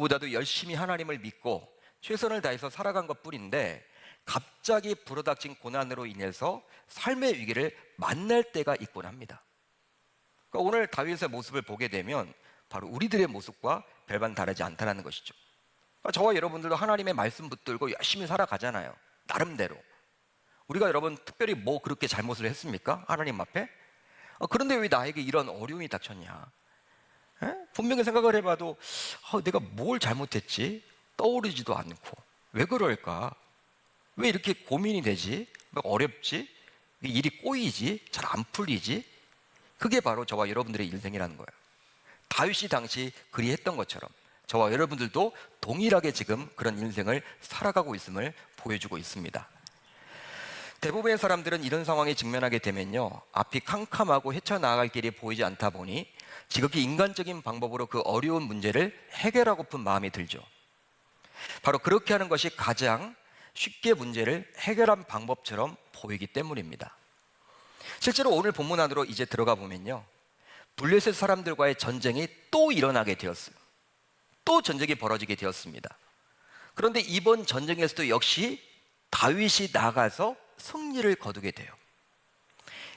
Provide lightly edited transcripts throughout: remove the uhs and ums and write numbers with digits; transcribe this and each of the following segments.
누구보다도 열심히 하나님을 믿고 최선을 다해서 살아간 것뿐인데 갑자기 불어닥친 고난으로 인해서 삶의 위기를 만날 때가 있곤 합니다. 그러니까 오늘 다윗의 모습을 보게 되면 바로 우리들의 모습과 별반 다르지 않다는 것이죠. 그러니까 저와 여러분들도 하나님의 말씀 붙들고 열심히 살아가잖아요. 나름대로. 우리가 여러분 특별히 뭐 그렇게 잘못을 했습니까? 하나님 앞에? 그런데 왜 나에게 이런 어려움이 닥쳤냐? 분명히 생각을 해봐도 내가 뭘 잘못했지? 떠오르지도 않고 왜 그럴까? 왜 이렇게 고민이 되지? 왜 어렵지? 일이 꼬이지? 잘 안 풀리지? 그게 바로 저와 여러분들의 인생이라는 거예요. 다윗이 당시 그리했던 것처럼 저와 여러분들도 동일하게 지금 그런 인생을 살아가고 있음을 보여주고 있습니다. 대부분의 사람들은 이런 상황에 직면하게 되면요, 앞이 캄캄하고 헤쳐나갈 길이 보이지 않다 보니 지극히 인간적인 방법으로 그 어려운 문제를 해결하고픈 마음이 들죠. 바로 그렇게 하는 것이 가장 쉽게 문제를 해결한 방법처럼 보이기 때문입니다. 실제로 오늘 본문 안으로 이제 들어가 보면요, 블레셋 사람들과의 전쟁이 또 일어나게 되었어요. 또 전쟁이 벌어지게 되었습니다. 그런데 이번 전쟁에서도 역시 다윗이 나가서 승리를 거두게 돼요.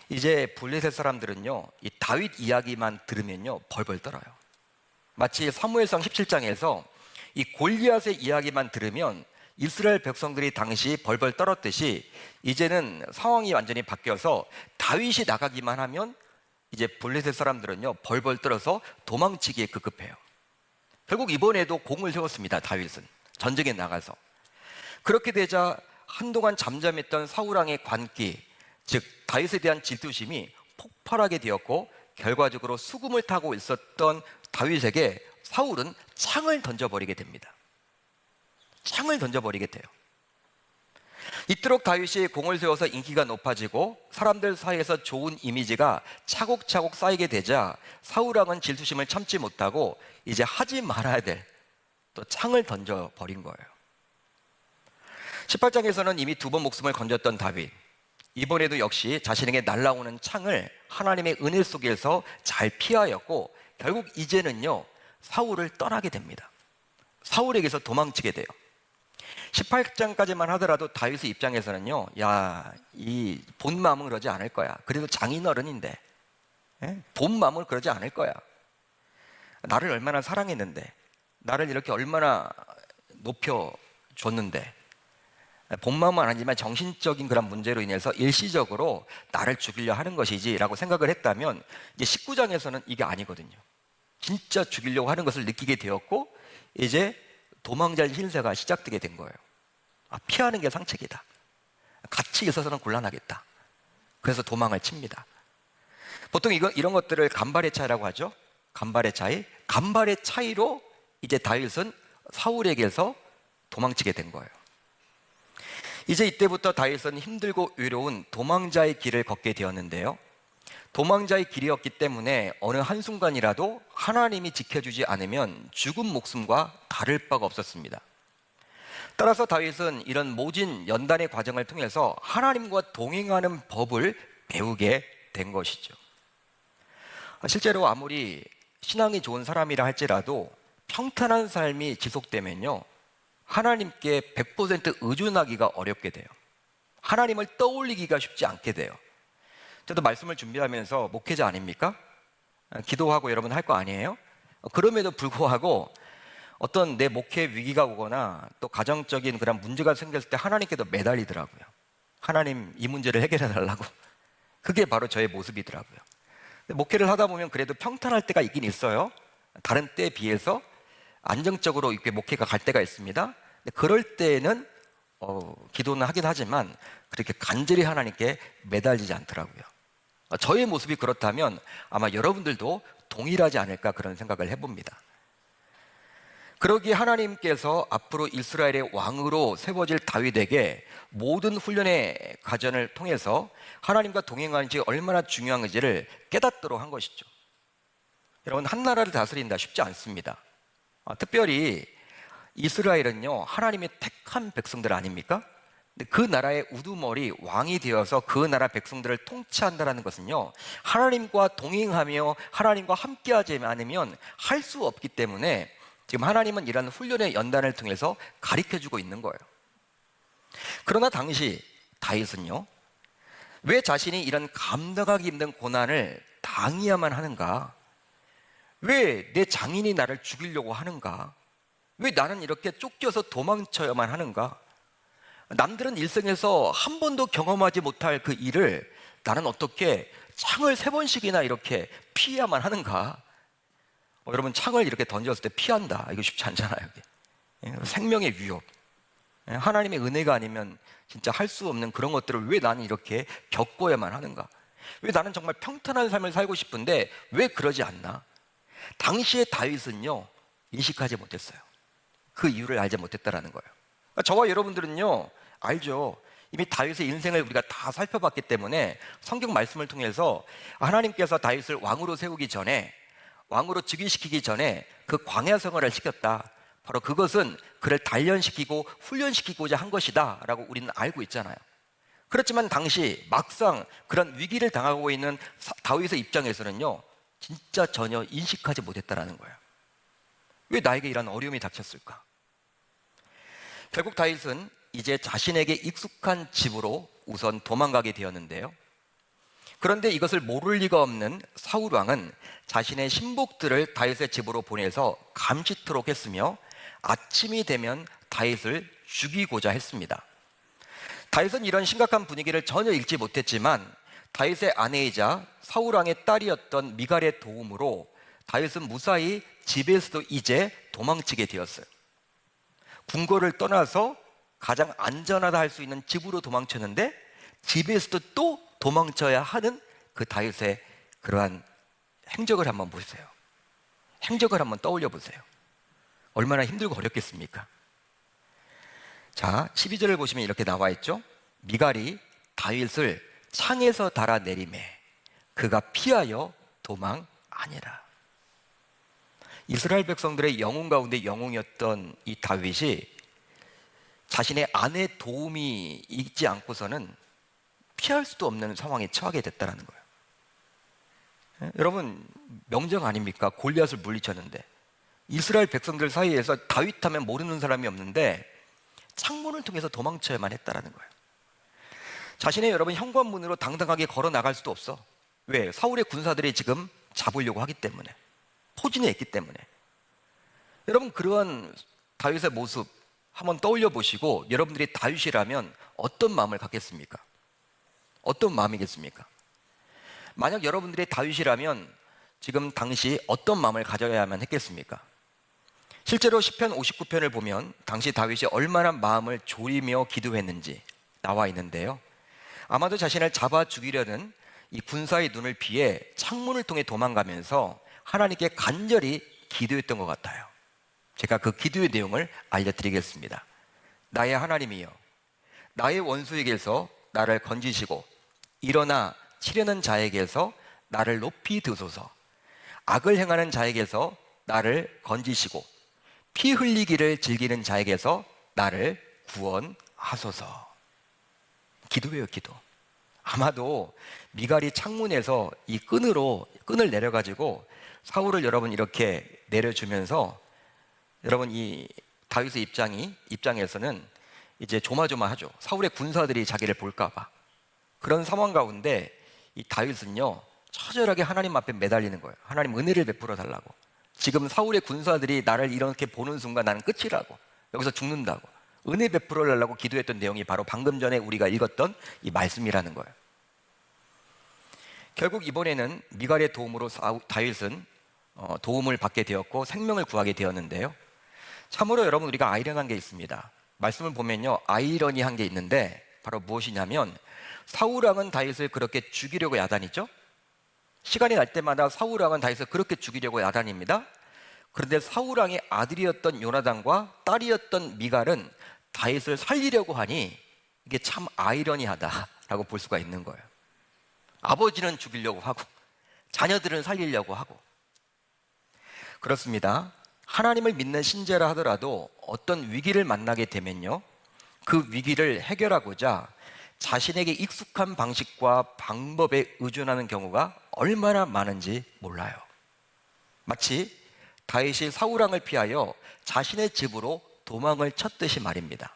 이제 블레셋 사람들은요, 이 다윗 이야기만 들으면요 벌벌 떨어요. 마치 사무엘상 17장에서 이 골리앗의 이야기만 들으면 이스라엘 백성들이 당시 벌벌 떨었듯이 이제는 상황이 완전히 바뀌어서 다윗이 나가기만 하면 이제 블레셋 사람들은요 벌벌 떨어서 도망치기에 급급해요. 결국 이번에도 공을 세웠습니다. 다윗은 전쟁에 나가서. 그렇게 되자 한동안 잠잠했던 사울왕의 관기, 즉 다윗에 대한 질투심이 폭발하게 되었고, 결과적으로 수금을 타고 있었던 다윗에게 사울은 창을 던져버리게 됩니다. 창을 던져버리게 돼요. 이토록 다윗이 공을 세워서 인기가 높아지고 사람들 사이에서 좋은 이미지가 차곡차곡 쌓이게 되자 사울왕은 질투심을 참지 못하고 이제 하지 말아야 될 또 창을 던져버린 거예요. 18장에서는 이미 2번 목숨을 건졌던 다윗, 이번에도 역시 자신에게 날아오는 창을 하나님의 은혜 속에서 잘 피하였고, 결국 이제는요 사울을 떠나게 됩니다. 사울에게서 도망치게 돼요. 18장까지만 하더라도 다윗의 입장에서는요, 이 본 마음은 그러지 않을 거야. 그래도 장인어른인데 본 마음은 그러지 않을 거야. 나를 얼마나 사랑했는데, 나를 이렇게 얼마나 높여줬는데, 본 마음은 아니지만 정신적인 그런 문제로 인해서 일시적으로 나를 죽이려 하는 것이지 라고 생각을 했다면, 이제 19장에서는 이게 아니거든요. 진짜 죽이려고 하는 것을 느끼게 되었고, 이제 도망자의 신세가 시작되게 된 거예요. 피하는 게 상책이다. 같이 있어서는 곤란하겠다. 그래서 도망을 칩니다. 보통 이런 것들을 간발의 차이라고 하죠. 간발의 차이. 간발의 차이로 이제 다윗은 사울에게서 도망치게 된 거예요. 이제 이때부터 다윗은 힘들고 외로운 도망자의 길을 걷게 되었는데요, 도망자의 길이었기 때문에 어느 한순간이라도 하나님이 지켜주지 않으면 죽은 목숨과 다를 바가 없었습니다. 따라서 다윗은 이런 모진 연단의 과정을 통해서 하나님과 동행하는 법을 배우게 된 것이죠. 실제로 아무리 신앙이 좋은 사람이라 할지라도 평탄한 삶이 지속되면요, 하나님께 100% 의존하기가 어렵게 돼요. 하나님을 떠올리기가 쉽지 않게 돼요. 저도 말씀을 준비하면서 목회자 아닙니까? 기도하고 여러분 할 거 아니에요? 그럼에도 불구하고 어떤 내 목회 위기가 오거나 또 가정적인 그런 문제가 생겼을 때 하나님께도 매달리더라고요. 하나님 이 문제를 해결해 달라고. 그게 바로 저의 모습이더라고요. 목회를 하다 보면 그래도 평탄할 때가 있긴 있어요. 다른 때에 비해서 안정적으로 이렇게 목회가 갈 때가 있습니다. 그럴 때는 기도는 하긴 하지만 그렇게 간절히 하나님께 매달리지 않더라고요. 저의 모습이 그렇다면 아마 여러분들도 동일하지 않을까 그런 생각을 해봅니다. 그러기에 하나님께서 앞으로 이스라엘의 왕으로 세워질 다윗에게 모든 훈련의 과정을 통해서 하나님과 동행하는 것이 얼마나 중요한지를 깨닫도록 한 것이죠. 여러분, 한 나라를 다스린다 쉽지 않습니다. 특별히 이스라엘은요, 하나님의 택한 백성들 아닙니까? 근데 그 나라의 우두머리 왕이 되어서 그 나라 백성들을 통치한다는 것은요, 하나님과 동행하며 하나님과 함께하지 않으면 할 수 없기 때문에 지금 하나님은 이런 훈련의 연단을 통해서 가르쳐주고 있는 거예요. 그러나 당시 다윗은요, 왜 자신이 이런 감당하기 힘든 고난을 당해야만 하는가? 왜 내 장인이 나를 죽이려고 하는가? 왜 나는 이렇게 쫓겨서 도망쳐야만 하는가? 남들은 일생에서 한 번도 경험하지 못할 그 일을 나는 어떻게 창을 3번씩이나 이렇게 피해야만 하는가? 여러분, 창을 이렇게 던졌을 때 피한다. 이거 쉽지 않잖아요. 생명의 위협. 하나님의 은혜가 아니면 진짜 할 수 없는 그런 것들을 왜 나는 이렇게 겪어야만 하는가? 왜 나는 정말 평탄한 삶을 살고 싶은데 왜 그러지 않나? 당시의 다윗은요, 인식하지 못했어요. 그 이유를 알지 못했다라는 거예요. 그러니까 저와 여러분들은요, 알죠. 이미 다윗의 인생을 우리가 다 살펴봤기 때문에 성경 말씀을 통해서 하나님께서 다윗을 왕으로 세우기 전에, 왕으로 즉위시키기 전에 그 광야 생활을 시켰다. 바로 그것은 그를 단련시키고 훈련시키고자 한 것이다 라고 우리는 알고 있잖아요. 그렇지만 당시 막상 그런 위기를 당하고 있는 다윗의 입장에서는요, 진짜 전혀 인식하지 못했다라는 거예요. 왜 나에게 이런 어려움이 닥쳤을까? 결국 다윗은 이제 자신에게 익숙한 집으로 우선 도망가게 되었는데요. 그런데 이것을 모를 리가 없는 사울 왕은 자신의 신복들을 다윗의 집으로 보내서 감시토록 했으며 아침이 되면 다윗을 죽이고자 했습니다. 다윗은 이런 심각한 분위기를 전혀 읽지 못했지만 다윗의 아내이자 사울 왕의 딸이었던 미갈의 도움으로 다윗은 무사히 집에서도 이제 도망치게 되었어요. 궁궐을 떠나서 가장 안전하다 할 수 있는 집으로 도망쳤는데 집에서도 또 도망쳐야 하는 그 다윗의 그러한 행적을 한번 보세요. 행적을 한번 떠올려 보세요. 얼마나 힘들고 어렵겠습니까? 자, 12절을 보시면 이렇게 나와 있죠. 미갈이 다윗을 창에서 달아내리매 그가 피하여 도망하니라. 이스라엘 백성들의 영웅 가운데 영웅이었던 이 다윗이 자신의 아내의 도움이 있지 않고서는 피할 수도 없는 상황에 처하게 됐다는 거예요. 여러분, 명정 아닙니까? 골리앗을 물리쳤는데 이스라엘 백성들 사이에서 다윗하면 모르는 사람이 없는데 창문을 통해서 도망쳐야만 했다는 거예요. 자신의 여러분 현관문으로 당당하게 걸어 나갈 수도 없어. 왜? 사울의 군사들이 지금 잡으려고 하기 때문에, 포진해 있기 때문에. 여러분, 그러한 다윗의 모습 한번 떠올려 보시고 여러분들이 다윗이라면 어떤 마음을 갖겠습니까? 어떤 마음이겠습니까? 만약 여러분들이 다윗이라면 지금 당시 어떤 마음을 가져야만 했겠습니까? 실제로 시편 59편을 보면 당시 다윗이 얼마나 마음을 졸이며 기도했는지 나와 있는데요. 아마도 자신을 잡아 죽이려는 이 군사의 눈을 피해 창문을 통해 도망가면서 하나님께 간절히 기도했던 것 같아요. 제가 그 기도의 내용을 알려드리겠습니다. 나의 하나님이여, 나의 원수에게서 나를 건지시고 일어나 치려는 자에게서 나를 높이 드소서. 악을 행하는 자에게서 나를 건지시고 피 흘리기를 즐기는 자에게서 나를 구원하소서. 기도예요, 기도. 아마도 미갈이 창문에서 이 끈을 내려가지고 사울을 여러분 이렇게 내려주면서 여러분 이 다윗의 입장에서는 이제 조마조마하죠. 사울의 군사들이 자기를 볼까봐. 그런 상황 가운데 이 다윗은요 처절하게 하나님 앞에 매달리는 거예요. 하나님 은혜를 베풀어 달라고. 지금 사울의 군사들이 나를 이렇게 보는 순간 나는 끝이라고, 여기서 죽는다고 은혜 베풀어 달라고 기도했던 내용이 바로 방금 전에 우리가 읽었던 이 말씀이라는 거예요. 결국 이번에는 미갈의 도움으로 다윗은 도움을 받게 되었고 생명을 구하게 되었는데요. 참으로 여러분 우리가 아이러니한 게 있습니다. 말씀을 보면요 아이러니한 게 있는데 바로 무엇이냐면 사울 왕은 다윗을 그렇게 죽이려고 야단이죠. 시간이 날 때마다 사울 왕은 다윗을 그렇게 죽이려고 야단입니다. 그런데 사울 왕의 아들이었던 요나단과 딸이었던 미갈은 다윗을 살리려고 하니 이게 참 아이러니하다라고 볼 수가 있는 거예요. 아버지는 죽이려고 하고 자녀들은 살리려고 하고. 그렇습니다. 하나님을 믿는 신자라 하더라도 어떤 위기를 만나게 되면요 그 위기를 해결하고자 자신에게 익숙한 방식과 방법에 의존하는 경우가 얼마나 많은지 몰라요. 마치 다윗이 사울왕을 피하여 자신의 집으로 도망을 쳤듯이 말입니다.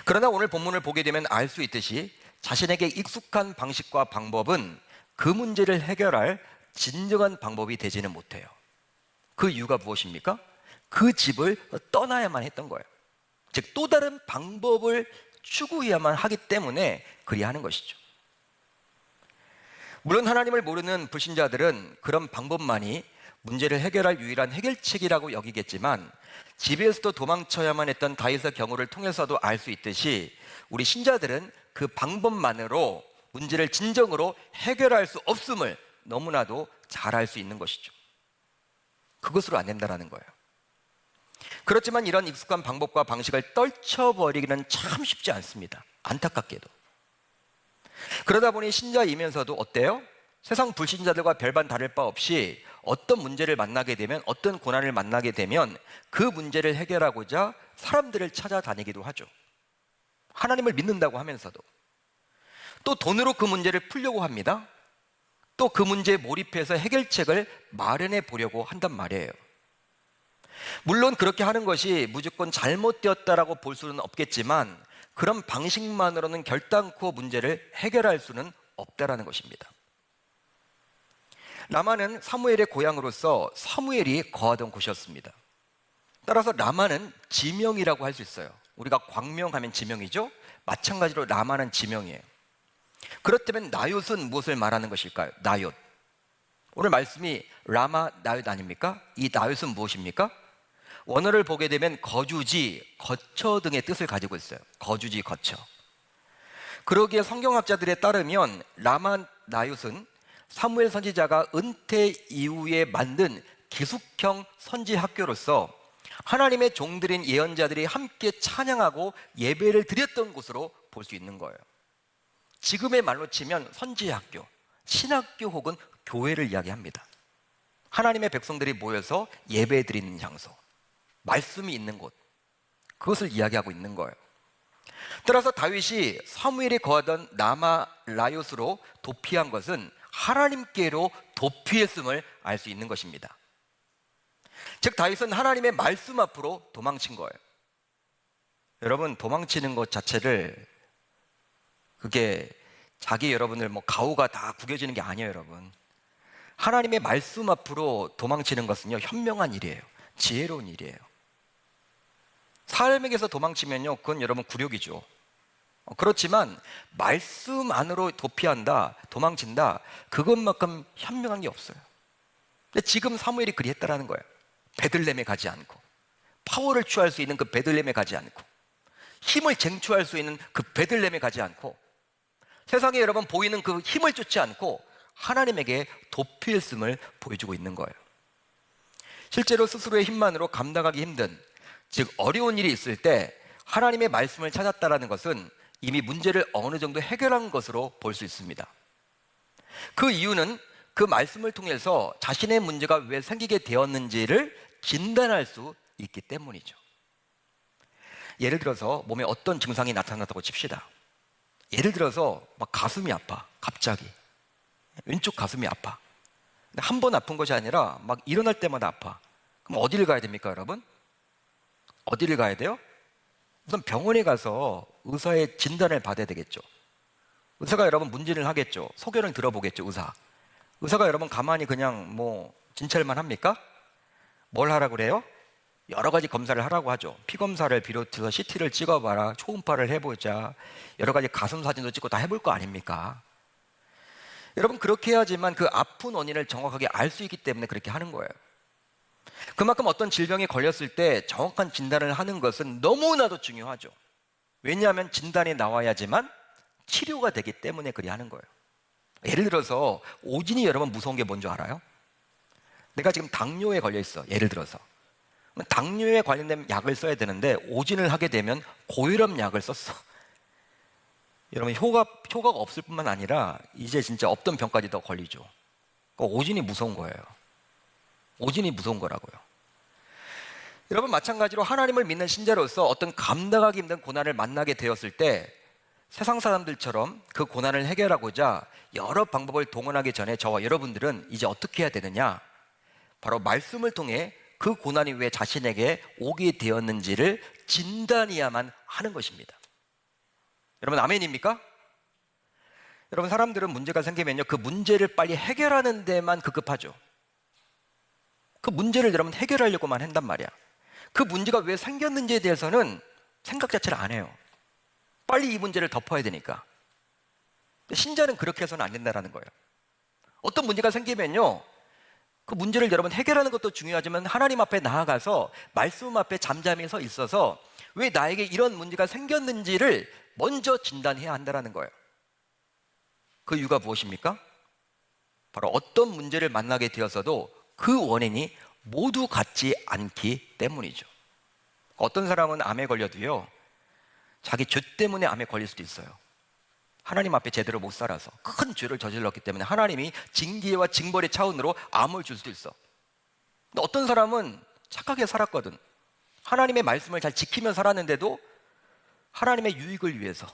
그러나 오늘 본문을 보게 되면 알 수 있듯이 자신에게 익숙한 방식과 방법은 그 문제를 해결할 진정한 방법이 되지는 못해요. 그 이유가 무엇입니까? 그 집을 떠나야만 했던 거예요. 즉 또 다른 방법을 추구해야만 하기 때문에 그리하는 것이죠. 물론 하나님을 모르는 불신자들은 그런 방법만이 문제를 해결할 유일한 해결책이라고 여기겠지만, 집에서도 도망쳐야만 했던 다윗의 경우를 통해서도 알 수 있듯이 우리 신자들은 그 방법만으로 문제를 진정으로 해결할 수 없음을 너무나도 잘 알 수 있는 것이죠. 그것으로 안 된다는 거예요. 그렇지만 이런 익숙한 방법과 방식을 떨쳐버리기는 참 쉽지 않습니다. 안타깝게도. 그러다 보니 신자이면서도 어때요? 세상 불신자들과 별반 다를 바 없이 어떤 문제를 만나게 되면, 어떤 고난을 만나게 되면 그 문제를 해결하고자 사람들을 찾아다니기도 하죠. 하나님을 믿는다고 하면서도. 또 돈으로 그 문제를 풀려고 합니다. 또 그 문제에 몰입해서 해결책을 마련해 보려고 한단 말이에요. 물론 그렇게 하는 것이 무조건 잘못되었다라고 볼 수는 없겠지만, 그런 방식만으로는 결단코 문제를 해결할 수는 없다라는 것입니다. 라마는 사무엘의 고향으로서 사무엘이 거하던 곳이었습니다. 따라서 라마는 지명이라고 할 수 있어요. 우리가 광명하면 지명이죠. 마찬가지로 라마는 지명이에요. 그렇다면 나얏은 무엇을 말하는 것일까요? 나얏. 오늘 말씀이 라마 나얏 아닙니까? 이 나얏은 무엇입니까? 원어를 보게 되면 거주지, 거처 등의 뜻을 가지고 있어요. 거주지, 거처. 그러기에 성경학자들에 따르면 라마 나얏은 사무엘 선지자가 은퇴 이후에 만든 기숙형 선지 학교로서 하나님의 종들인 예언자들이 함께 찬양하고 예배를 드렸던 곳으로 볼 수 있는 거예요. 지금의 말로 치면 선지학교, 신학교 혹은 교회를 이야기합니다. 하나님의 백성들이 모여서 예배 드리는 장소, 말씀이 있는 곳, 그것을 이야기하고 있는 거예요. 따라서 다윗이 사무엘이 거하던 라마 나얏으로 도피한 것은 하나님께로 도피했음을 알 수 있는 것입니다. 즉 다윗은 하나님의 말씀 앞으로 도망친 거예요. 여러분, 도망치는 것 자체를, 그게 자기 여러분들 가오가 다 구겨지는 게 아니에요. 여러분, 하나님의 말씀 앞으로 도망치는 것은요, 현명한 일이에요. 지혜로운 일이에요. 삶에게서 도망치면요, 그건 여러분 굴욕이죠. 그렇지만 말씀 안으로 도피한다, 도망친다, 그것만큼 현명한 게 없어요. 근데 지금 사무엘이 그리했다라는 거예요. 베들레헴에 가지 않고, 파워를 취할 수 있는 그 베들레헴에 가지 않고, 힘을 쟁취할 수 있는 그 베들레헴에 가지 않고, 세상에 여러분 보이는 그 힘을 쫓지 않고 하나님에게 도피했음을 보여주고 있는 거예요. 실제로 스스로의 힘만으로 감당하기 힘든, 즉 어려운 일이 있을 때 하나님의 말씀을 찾았다라는 것은 이미 문제를 어느 정도 해결한 것으로 볼 수 있습니다. 그 이유는 그 말씀을 통해서 자신의 문제가 왜 생기게 되었는지를 진단할 수 있기 때문이죠. 예를 들어서 몸에 어떤 증상이 나타났다고 칩시다. 예를 들어서 막 가슴이 아파, 갑자기 왼쪽 가슴이 아파. 한 번 아픈 것이 아니라 막 일어날 때마다 아파. 그럼 어디를 가야 됩니까, 여러분? 어디를 가야 돼요? 우선 병원에 가서 의사의 진단을 받아야 되겠죠. 의사가 여러분 문진을 하겠죠. 소견을 들어보겠죠. 의사가 여러분 가만히 그냥 진찰만 합니까? 뭘 하라고 그래요? 여러 가지 검사를 하라고 하죠. 피검사를 비롯해서 CT를 찍어봐라, 초음파를 해보자, 여러 가지 가슴 사진도 찍고 다 해볼 거 아닙니까? 여러분, 그렇게 해야지만 그 아픈 원인을 정확하게 알 수 있기 때문에 그렇게 하는 거예요. 그만큼 어떤 질병에 걸렸을 때 정확한 진단을 하는 것은 너무나도 중요하죠. 왜냐하면 진단이 나와야지만 치료가 되기 때문에 그리 하는 거예요. 예를 들어서 오진이 여러분 무서운 게 뭔지 알아요? 내가 지금 당뇨에 걸려 있어. 예를 들어서 당뇨에 관련된 약을 써야 되는데 오진을 하게 되면 고혈압 약을 썼어. 여러분, 효과가 없을 뿐만 아니라 이제 진짜 없던 병까지 더 걸리죠. 오진이 무서운 거예요. 오진이 무서운 거라고요. 여러분, 마찬가지로 하나님을 믿는 신자로서 어떤 감당하기 힘든 고난을 만나게 되었을 때 세상 사람들처럼 그 고난을 해결하고자 여러 방법을 동원하기 전에 저와 여러분들은 이제 어떻게 해야 되느냐? 바로 말씀을 통해 그 고난이 왜 자신에게 오게 되었는지를 진단해야만 하는 것입니다. 여러분 아멘입니까? 여러분 사람들은 문제가 생기면요 그 문제를 빨리 해결하는 데만 급급하죠. 그 문제를 여러분 해결하려고만 한단 말이야. 그 문제가 왜 생겼는지에 대해서는 생각 자체를 안 해요. 빨리 이 문제를 덮어야 되니까. 신자는 그렇게 해서는 안 된다는 거예요. 어떤 문제가 생기면요 그 문제를 여러분 해결하는 것도 중요하지만 하나님 앞에 나아가서 말씀 앞에 잠잠히 서 있어서 왜 나에게 이런 문제가 생겼는지를 먼저 진단해야 한다는 거예요. 그 이유가 무엇입니까? 바로 어떤 문제를 만나게 되어서도 그 원인이 모두 같지 않기 때문이죠. 어떤 사람은 암에 걸려도요 자기 죄 때문에 암에 걸릴 수도 있어요. 하나님 앞에 제대로 못 살아서 큰 죄를 저질렀기 때문에 하나님이 징계와 징벌의 차원으로 암을 줄 수도 있어. 근데 어떤 사람은 착하게 살았거든. 하나님의 말씀을 잘 지키며 살았는데도 하나님의 유익을 위해서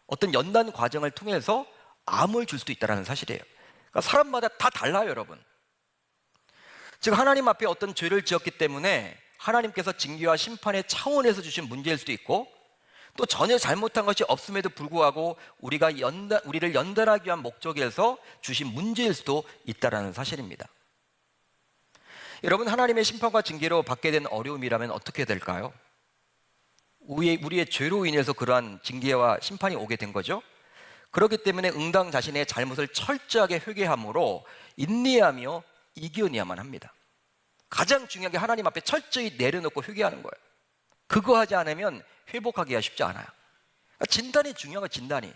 어떤 연단 과정을 통해서 암을 줄 수도 있다는 사실이에요. 그러니까 사람마다 다 달라요, 여러분. 즉 하나님 앞에 어떤 죄를 지었기 때문에 하나님께서 징계와 심판의 차원에서 주신 문제일 수도 있고, 또 전혀 잘못한 것이 없음에도 불구하고 우리를 연단하기 위한 목적에서 주신 문제일 수도 있다는 사실입니다. 여러분, 하나님의 심판과 징계로 받게 된 어려움이라면 어떻게 될까요? 우리의 죄로 인해서 그러한 징계와 심판이 오게 된 거죠. 그렇기 때문에 응당 자신의 잘못을 철저하게 회개함으로 인내하며 이겨내야만 합니다. 가장 중요한 게 하나님 앞에 철저히 내려놓고 회개하는 거예요. 그거 하지 않으면 회복하기가 쉽지 않아요. 그러니까 진단이 중요한 거예요. 진단이.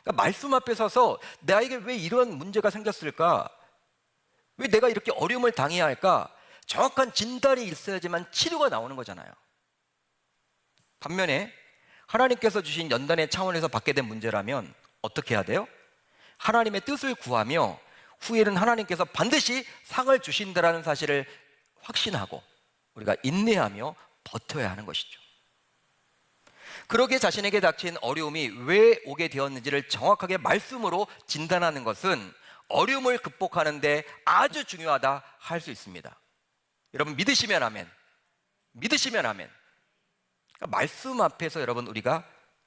그러니까 말씀 앞에 서서 나에게 왜 이런 문제가 생겼을까? 왜 내가 이렇게 어려움을 당해야 할까? 정확한 진단이 있어야지만 치료가 나오는 거잖아요. 반면에 하나님께서 주신 연단의 차원에서 받게 된 문제라면 어떻게 해야 돼요? 하나님의 뜻을 구하며 후에는 하나님께서 반드시 상을 주신다는 사실을 확신하고 우리가 인내하며 버텨야 하는 것이죠. 그러기에 자신에게 닥친 어려움이 왜 오게 되었는지를 정확하게 말씀으로 진단하는 것은 어려움을 극복하는 데 아주 중요하다 할 수 있습니다. 여러분 믿으시면 아멘. 믿으시면 아멘. 그러니까 말씀 앞에서 여러분 우리가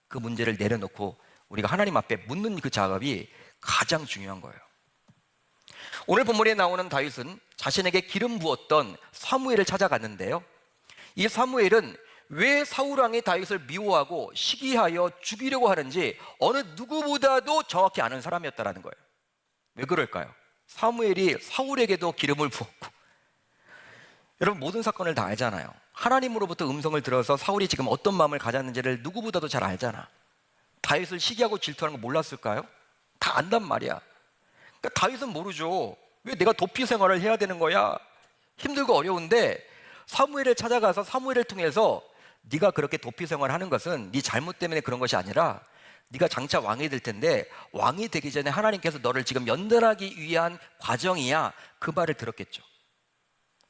그 문제를 내려놓고 우리가 하나님 앞에 묻는 그 작업이 가장 중요한 거예요. 오늘 본문에 나오는 다윗은 자신에게 기름 부었던 사무엘을 찾아갔는데요, 이 사무엘은 왜 사울왕이 다윗을 미워하고 시기하여 죽이려고 하는지 어느 누구보다도 정확히 아는 사람이었다는 거예요. 왜 그럴까요? 사무엘이 사울에게도 기름을 부었고, 여러분 모든 사건을 다 알잖아요. 하나님으로부터 음성을 들어서 사울이 지금 어떤 마음을 가졌는지를 누구보다도 잘 알잖아. 다윗을 시기하고 질투하는 거 몰랐을까요? 다 안단 말이야. 그러니까 다윗은 모르죠. 왜 내가 도피 생활을 해야 되는 거야? 힘들고 어려운데 사무엘을 찾아가서 사무엘을 통해서 네가 그렇게 도피 생활하는 것은 네 잘못 때문에 그런 것이 아니라 네가 장차 왕이 될 텐데 왕이 되기 전에 하나님께서 너를 지금 연단하기 위한 과정이야. 그 말을 들었겠죠.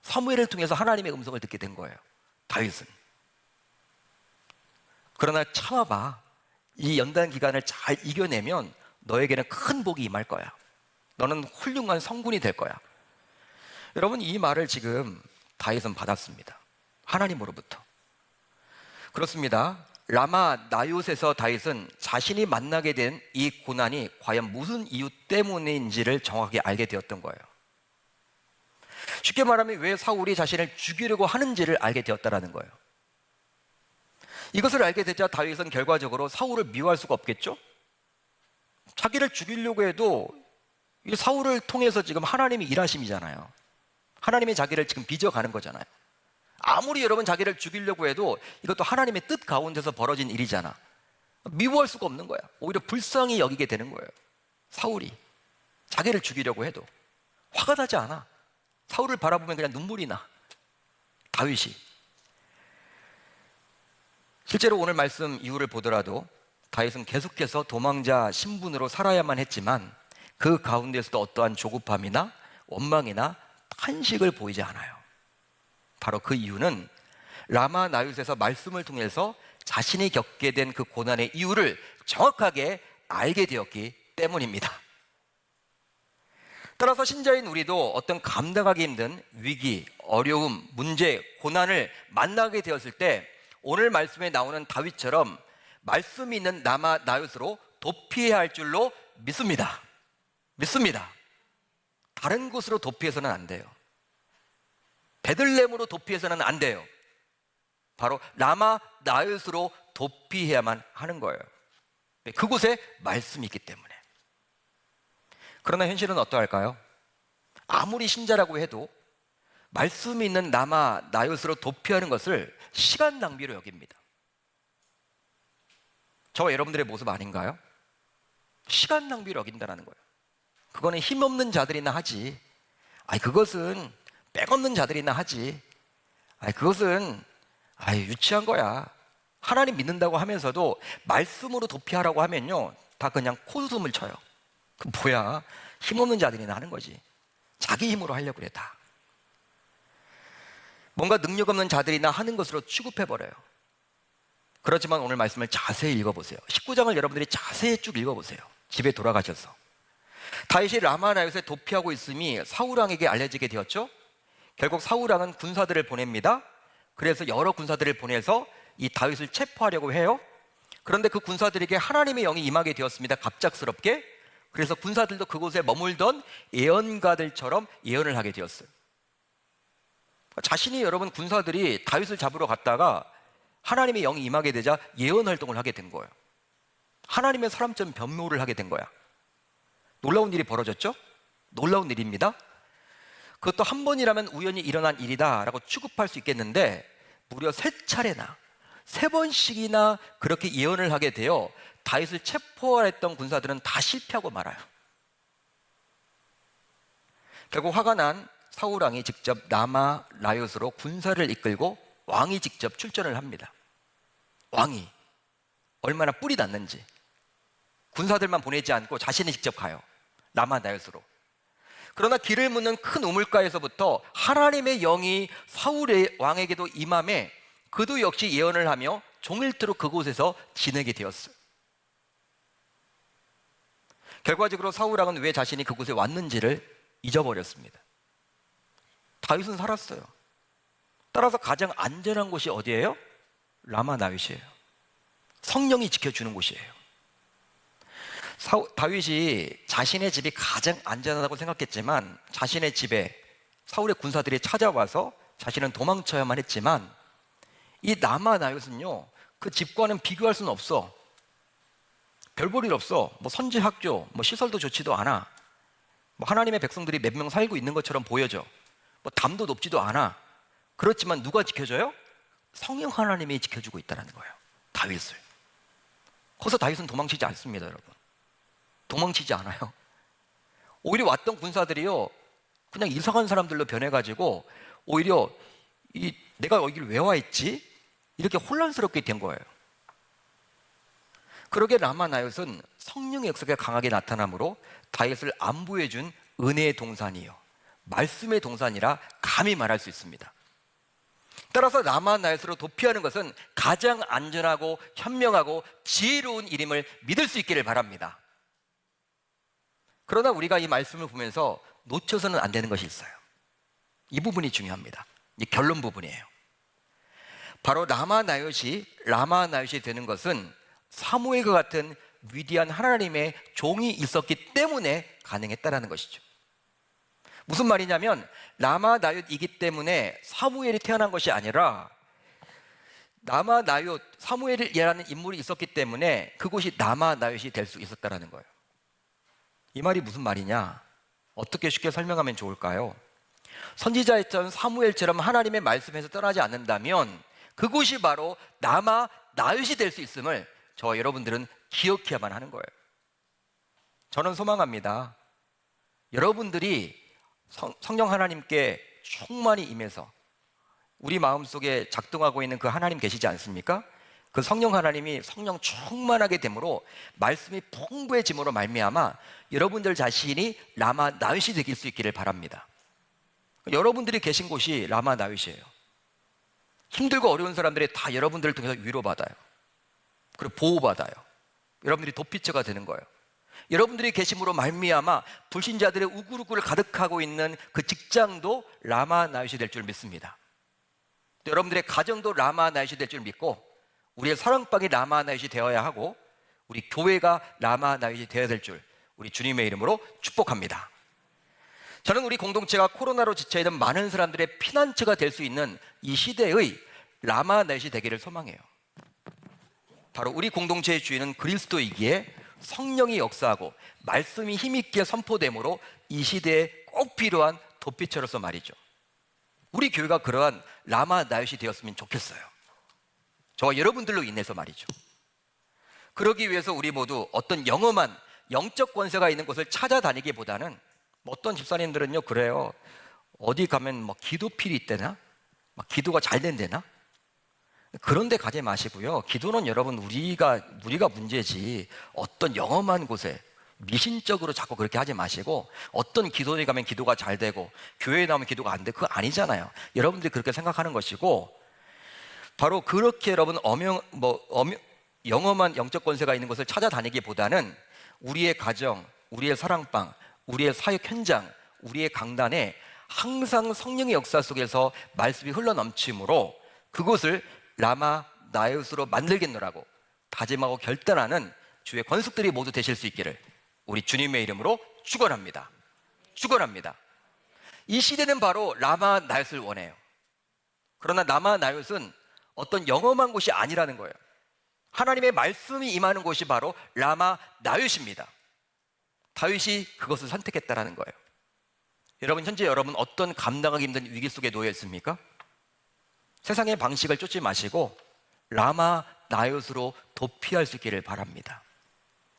사무엘을 통해서 하나님의 음성을 듣게 된 거예요, 다윗은. 그러나 참아봐. 이 연단 기간을 잘 이겨내면 너에게는 큰 복이 임할 거야. 너는 훌륭한 성군이 될 거야. 여러분 이 말을 지금 다윗은 받았습니다. 하나님으로부터. 그렇습니다. 라마 나요스에서 다윗은 자신이 만나게 된 이 고난이 과연 무슨 이유 때문인지를 정확하게 알게 되었던 거예요. 쉽게 말하면 왜 사울이 자신을 죽이려고 하는지를 알게 되었다는 거예요. 이것을 알게 되자 다윗은 결과적으로 사울을 미워할 수가 없겠죠? 자기를 죽이려고 해도 이 사울을 통해서 지금 하나님이 일하심이잖아요. 하나님이 자기를 지금 빚어가는 거잖아요. 아무리 여러분 자기를 죽이려고 해도 이것도 하나님의 뜻 가운데서 벌어진 일이잖아. 미워할 수가 없는 거야. 오히려 불쌍히 여기게 되는 거예요. 사울이 자기를 죽이려고 해도 화가 나지 않아. 사울을 바라보면 그냥 눈물이 나. 다윗이. 실제로 오늘 말씀 이유를 보더라도 다윗은 계속해서 도망자 신분으로 살아야만 했지만 그 가운데서도 어떠한 조급함이나 원망이나 탄식을 보이지 않아요. 바로 그 이유는 라마 나윗에서 말씀을 통해서 자신이 겪게 된 그 고난의 이유를 정확하게 알게 되었기 때문입니다. 따라서 신자인 우리도 어떤 감당하기 힘든 위기, 어려움, 문제, 고난을 만나게 되었을 때 오늘 말씀에 나오는 다윗처럼 말씀이 있는 라마 나얏으로 도피해야 할 줄로 믿습니다. 믿습니다. 다른 곳으로 도피해서는 안 돼요. 베들레헴으로 도피해서는 안 돼요. 바로 라마 나얏으로 도피해야만 하는 거예요. 그곳에 말씀이 있기 때문에. 그러나 현실은 어떠할까요? 아무리 신자라고 해도 말씀이 있는 라마 나얏으로 도피하는 것을 시간 낭비로 여깁니다. 저와 여러분들의 모습 아닌가요? 시간 낭비로 여긴다는 거예요. 그거는 힘없는 자들이나 하지. 그것은 백없는 자들이나 하지. 그것은 유치한 거야. 하나님 믿는다고 하면서도 말씀으로 도피하라고 하면요, 다 그냥 콧웃음을 쳐요. 그 뭐야, 힘없는 자들이나 하는 거지. 자기 힘으로 하려고 그래. 다 뭔가 능력 없는 자들이나 하는 것으로 취급해버려요. 그렇지만 오늘 말씀을 자세히 읽어보세요. 19장을 여러분들이 자세히 쭉 읽어보세요. 집에 돌아가셔서. 다윗이 라마 나얏에 도피하고 있음이 사울왕에게 알려지게 되었죠. 결국 사울왕은 군사들을 보냅니다. 그래서 여러 군사들을 보내서 이 다윗을 체포하려고 해요. 그런데 그 군사들에게 하나님의 영이 임하게 되었습니다. 갑작스럽게. 그래서 군사들도 그곳에 머물던 예언가들처럼 예언을 하게 되었어요. 자신이, 여러분, 군사들이 다윗을 잡으러 갔다가 하나님의 영이 임하게 되자 예언 활동을 하게 된 거예요. 하나님의 사람처럼 변모를 하게 된 거야. 놀라운 일이 벌어졌죠? 놀라운 일입니다. 그것도 한 번이라면 우연히 일어난 일이다 라고 취급할 수 있겠는데, 무려 3차례나 3번씩이나 그렇게 예언을 하게 되어 다윗을 체포했던 군사들은 다 실패하고 말아요. 결국 화가 난 사울왕이 직접 라마 나얏으로 군사를 이끌고 왕이 직접 출전을 합니다. 왕이 얼마나 뿔이 났는지. 군사들만 보내지 않고 자신이 직접 가요. 라마 나얏으로. 그러나 길을 묻는 큰 우물가에서부터 하나님의 영이 사울의 왕에게도 임함에 그도 역시 예언을 하며 종일토록 그곳에서 지내게 되었어요. 결과적으로 사울왕은 왜 자신이 그곳에 왔는지를 잊어버렸습니다. 다윗은 살았어요. 따라서 가장 안전한 곳이 어디예요? 라마 나얏이에요. 성령이 지켜주는 곳이에요. 다윗이 자신의 집이 가장 안전하다고 생각했지만 자신의 집에 사울의 군사들이 찾아와서 자신은 도망쳐야만 했지만 이 라마 나얏은요, 그 집과는 비교할 수는 없어. 별 볼 일 없어. 뭐 선지 학교, 뭐 시설도 좋지도 않아. 뭐 하나님의 백성들이 몇 명 살고 있는 것처럼 보여져. 뭐 담도 높지도 않아. 그렇지만 누가 지켜줘요? 성령 하나님이 지켜주고 있다는 거예요. 다윗을. 거기서 다윗은 도망치지 않습니다, 여러분. 도망치지 않아요. 오히려 왔던 군사들이요, 그냥 이상한 사람들로 변해가지고 오히려 내가 여기를 왜 와 있지? 이렇게 혼란스럽게 된 거예요. 그러게 라마 나얏은 성령의 역사가 강하게 나타나므로 다윗을 안보해준 은혜의 동산이요, 말씀의 동산이라 감히 말할 수 있습니다. 따라서 라마 나얏으로 도피하는 것은 가장 안전하고 현명하고 지혜로운 일임을 믿을 수 있기를 바랍니다. 그러나 우리가 이 말씀을 보면서 놓쳐서는 안 되는 것이 있어요. 이 부분이 중요합니다. 이 결론 부분이에요. 바로 라마 나얏이 되는 것은 사무엘과 같은 위대한 하나님의 종이 있었기 때문에 가능했다라는 것이죠. 무슨 말이냐면 라마 나얏이기 때문에 사무엘이 태어난 것이 아니라 라마 나얏, 사무엘이라는 인물이 있었기 때문에 그곳이 라마 나얏이 될 수 있었다라는 거예요. 이 말이 무슨 말이냐? 어떻게 쉽게 설명하면 좋을까요? 선지자였던 사무엘처럼 하나님의 말씀에서 떠나지 않는다면 그곳이 바로 라마 나얏이 될 수 있음을 저와 여러분들은 기억해야만 하는 거예요. 저는 소망합니다. 여러분들이 성령 하나님께 충만히 임해서 우리 마음속에 작동하고 있는 그 하나님 계시지 않습니까? 그 성령 하나님이 성령 충만하게 됨으로 말씀이 풍부해짐으로 말미암아 여러분들 자신이 라마 나얏이 되길 수 있기를 바랍니다. 여러분들이 계신 곳이 라마 나얏이에요. 힘들고 어려운 사람들이 다 여러분들을 통해서 위로받아요. 그리고 보호받아요. 여러분들이 도피처가 되는 거예요. 여러분들이 계심으로 말미암아 불신자들의 우글우글 가득하고 있는 그 직장도 라마 나윕이 될 줄 믿습니다. 또 여러분들의 가정도 라마 나윕이 될 줄 믿고, 우리의 사랑방이 라마 나윕이 되어야 하고, 우리 교회가 라마 나윕이 되어야 될 줄 우리 주님의 이름으로 축복합니다. 저는 우리 공동체가 코로나로 지쳐있는 많은 사람들의 피난처가 될 수 있는 이 시대의 라마 나윕이 되기를 소망해요. 바로 우리 공동체의 주인은 그리스도이기에 성령이 역사하고 말씀이 힘있게 선포됨으로 이 시대에 꼭 필요한 도피처로서 말이죠. 우리 교회가 그러한 라마 나윕이 되었으면 좋겠어요. 저와 여러분들로 인해서 말이죠. 그러기 위해서 우리 모두 어떤 영험한 영적 권세가 있는 곳을 찾아다니기보다는, 어떤 집사님들은요 그래요. 어디 가면 뭐 기도필이 있대나? 막 기도가 잘 된대나? 그런 데 가지 마시고요. 기도는 여러분 우리가 문제지, 어떤 영험한 곳에 미신적으로 자꾸 그렇게 하지 마시고, 어떤 기도에 가면 기도가 잘 되고 교회에 나오면 기도가 안 돼, 그거 아니잖아요. 여러분들이 그렇게 생각하는 것이고, 바로 그렇게 여러분 영험한 영적 권세가 있는 곳을 찾아다니기보다는 우리의 가정, 우리의 사랑방, 우리의 사역 현장, 우리의 강단에 항상 성령의 역사 속에서 말씀이 흘러넘치므로 그곳을 라마 나윕으로 만들겠노라고 다짐하고 결단하는 주의 권속들이 모두 되실 수 있기를 우리 주님의 이름으로 축원합니다. 축원합니다. 이 시대는 바로 라마 나윕을 원해요. 그러나 라마 나윕은 어떤 영험한 곳이 아니라는 거예요. 하나님의 말씀이 임하는 곳이 바로 라마 나윕입니다. 다윗이 그것을 선택했다라는 거예요. 여러분, 현재 여러분 어떤 감당하기 힘든 위기 속에 놓여 있습니까? 세상의 방식을 쫓지 마시고 라마 나윕으로 도피할 수 있기를 바랍니다.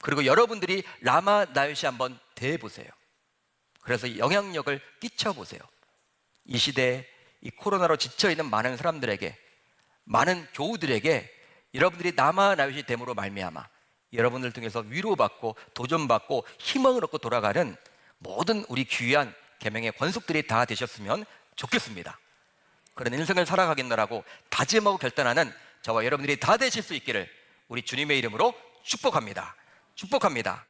그리고 여러분들이 라마 나윕이 한번 대해보세요. 그래서 영향력을 끼쳐보세요. 이 시대에 이 코로나로 지쳐있는 많은 사람들에게, 많은 교우들에게 여러분들이 라마 나윕이 됨으로 말미암아 여러분을 통해서 위로받고 도전받고 희망을 얻고 돌아가는 모든 우리 귀한 계명의 권속들이 다 되셨으면 좋겠습니다. 그런 인생을 살아가겠노라고 다짐하고 결단하는 저와 여러분들이 다 되실 수 있기를 우리 주님의 이름으로 축복합니다. 축복합니다.